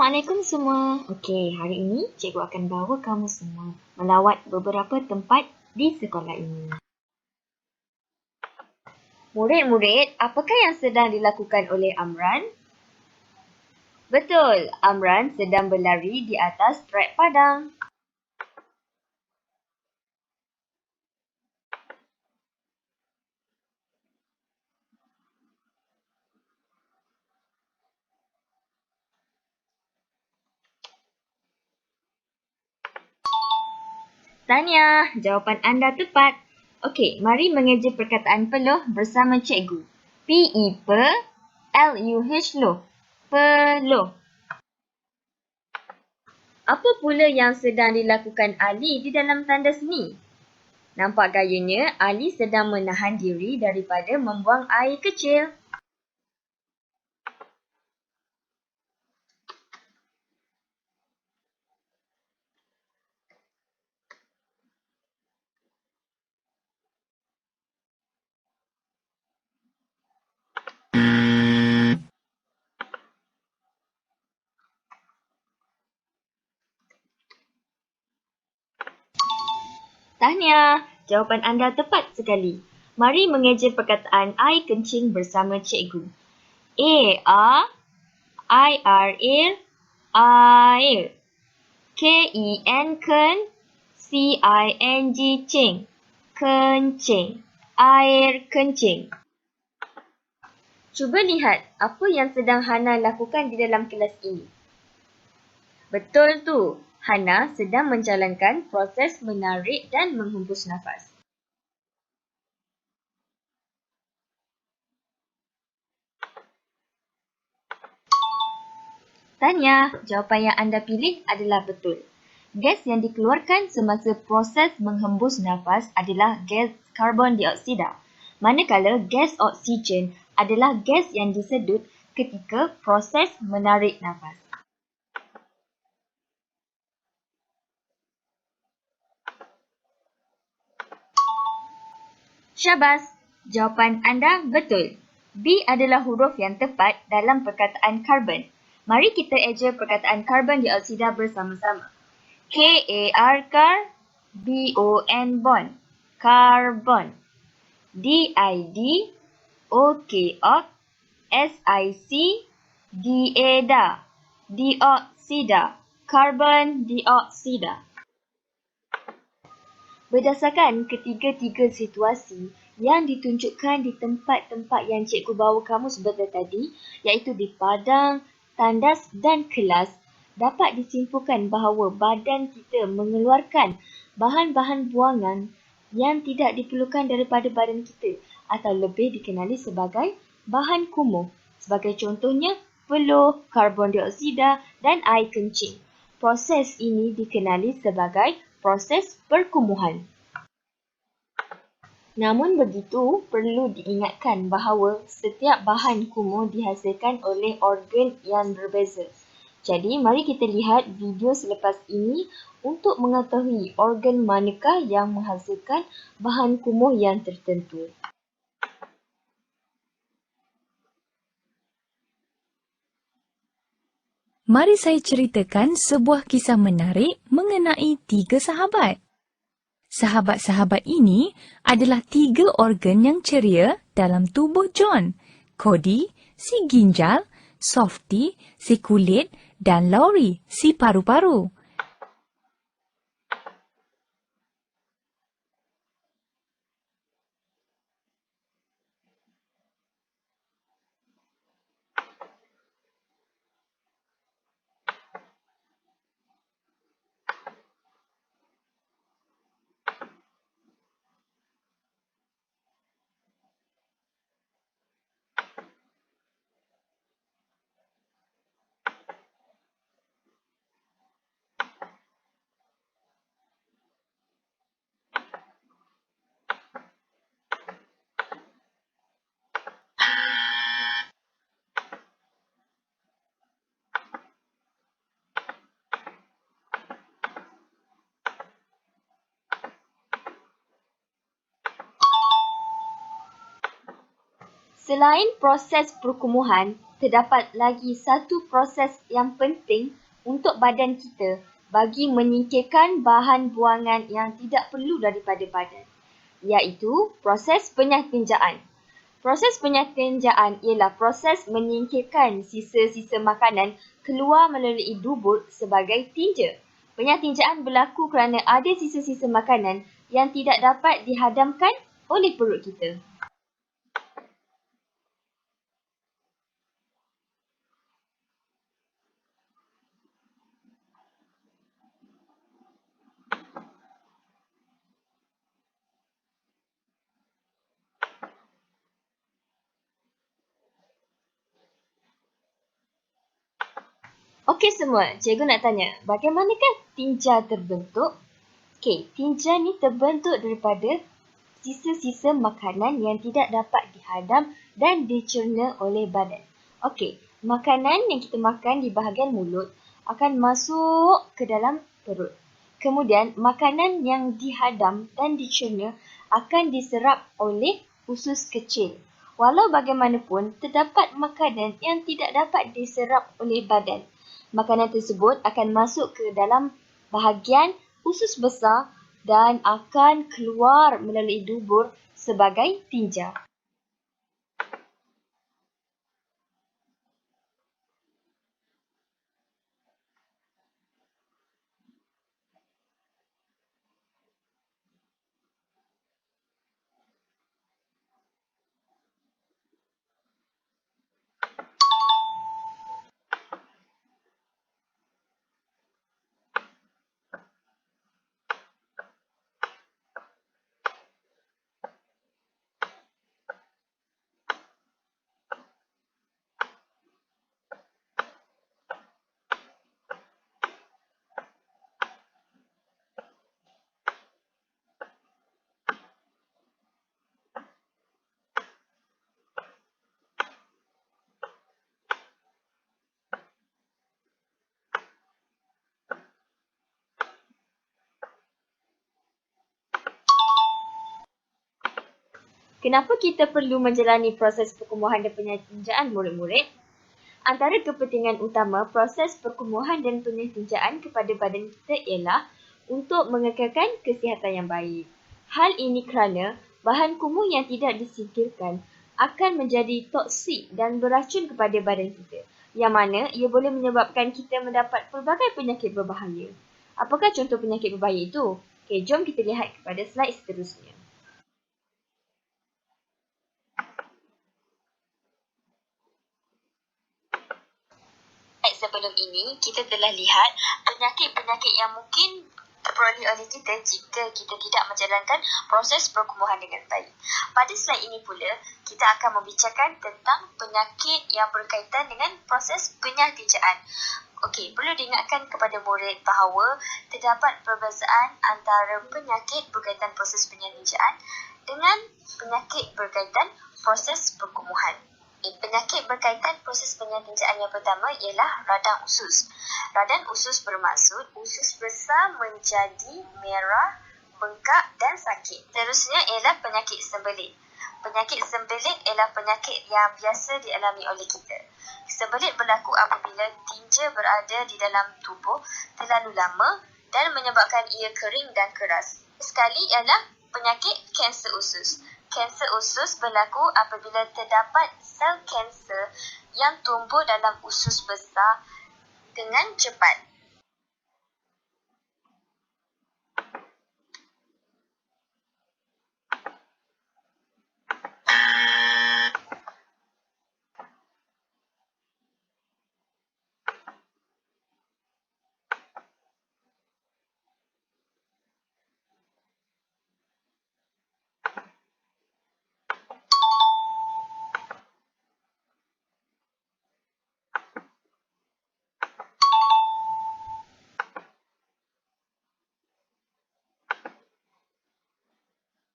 Assalamualaikum semua. Okey, hari ini cikgu akan bawa kamu semua melawat beberapa tempat di sekolah ini. Murid-murid, apakah yang sedang dilakukan oleh Amran? Betul, Amran sedang berlari di atas trek padang. Tahniah, jawapan anda tepat. Okey, mari mengeja perkataan peluh bersama cikgu. P-E-L-U-H loh. Peluh. Apa pula yang sedang dilakukan Ali di dalam tanda seni? Nampak gayanya, Ali sedang menahan diri daripada membuang air kecil. Tahniah, jawapan anda tepat sekali. Mari mengeja perkataan air kencing bersama cikgu. A-R-I-R-L, air. K-E-N, ken. C-I-N-G, cing. Kencing. Air kencing. Cuba lihat apa yang sedang Hana lakukan di dalam kelas ini. Betul tu, Hana sedang menjalankan proses menarik dan menghembus nafas. Tahniah, jawapan yang anda pilih adalah betul. Gas yang dikeluarkan semasa proses menghembus nafas adalah gas karbon dioksida, manakala gas oksigen adalah gas yang disedut ketika proses menarik nafas. Syabas, jawapan anda betul. B adalah huruf yang tepat dalam perkataan karbon. Mari kita eja perkataan karbon dioksida bersama-sama. K-A-R, kar, B-O-N, bon, karbon. D-I-D, O-K, ok, S-I-C, D-A, da, dioksida, karbon dioksida. Berdasarkan ketiga-tiga situasi yang ditunjukkan di tempat-tempat yang cikgu bawa kamu sebentar tadi, iaitu di padang, tandas dan kelas, dapat disimpulkan bahawa badan kita mengeluarkan bahan-bahan buangan yang tidak diperlukan daripada badan kita atau lebih dikenali sebagai bahan kumuh. Sebagai contohnya, peluh, karbon dioksida dan air kencing. Proses ini dikenali sebagai proses perkumuhan. Namun begitu, perlu diingatkan bahawa setiap bahan kumuh dihasilkan oleh organ yang berbeza. Jadi, mari kita lihat video selepas ini untuk mengetahui organ manakah yang menghasilkan bahan kumuh yang tertentu. Mari saya ceritakan sebuah kisah menarik mengenai 3 sahabat. Sahabat-sahabat ini adalah 3 organ yang ceria dalam tubuh John. Cody, si ginjal, Softy, si kulit, dan Laurie, si paru-paru. Selain proses perkumuhan, terdapat lagi satu proses yang penting untuk badan kita bagi menyingkirkan bahan buangan yang tidak perlu daripada badan, iaitu proses penyatinjaan. Proses penyatinjaan ialah proses menyingkirkan sisa-sisa makanan keluar melalui dubur sebagai tinja. Penyatinjaan berlaku kerana ada sisa-sisa makanan yang tidak dapat dihadamkan oleh perut kita. Okey semua, cikgu nak tanya, bagaimanakah tinja terbentuk? Okey, tinja ni terbentuk daripada sisa-sisa makanan yang tidak dapat dihadam dan dicerna oleh badan. Okey, makanan yang kita makan di bahagian mulut akan masuk ke dalam perut. Kemudian, makanan yang dihadam dan dicerna akan diserap oleh usus kecil. Walau bagaimanapun, terdapat makanan yang tidak dapat diserap oleh badan. Makanan tersebut akan masuk ke dalam bahagian usus besar dan akan keluar melalui dubur sebagai tinja. Kenapa kita perlu menjalani proses perkumuhan dan penyatinjaan murid-murid? Antara kepentingan utama proses perkumuhan dan penyatinjaan kepada badan kita ialah untuk mengekalkan kesihatan yang baik. Hal ini kerana bahan kumuh yang tidak disingkirkan akan menjadi toksik dan beracun kepada badan kita, yang mana ia boleh menyebabkan kita mendapat pelbagai penyakit berbahaya. Apakah contoh penyakit berbahaya itu? Okey, jom kita lihat kepada slide seterusnya. Sebelum ini, kita telah lihat penyakit-penyakit yang mungkin terperoleh oleh kita jika kita tidak menjalankan proses perkumuhan dengan baik. Pada slide ini pula, kita akan membicarakan tentang penyakit yang berkaitan dengan proses penyatinjaan. Okey, perlu diingatkan kepada murid bahawa terdapat perbezaan antara penyakit berkaitan proses penyatinjaan dengan penyakit berkaitan proses perkumuhan. Penyakit berkaitan proses penyatinjaan yang pertama ialah radang usus. Radang usus bermaksud usus besar menjadi merah, bengkak dan sakit. Seterusnya ialah penyakit sembelit. Penyakit sembelit ialah penyakit yang biasa dialami oleh kita. Sembelit berlaku apabila tinja berada di dalam tubuh terlalu lama dan menyebabkan ia kering dan keras. Sekali ialah penyakit kanser usus. Kanser usus berlaku apabila terdapat sel kanser yang tumbuh dalam usus besar dengan cepat.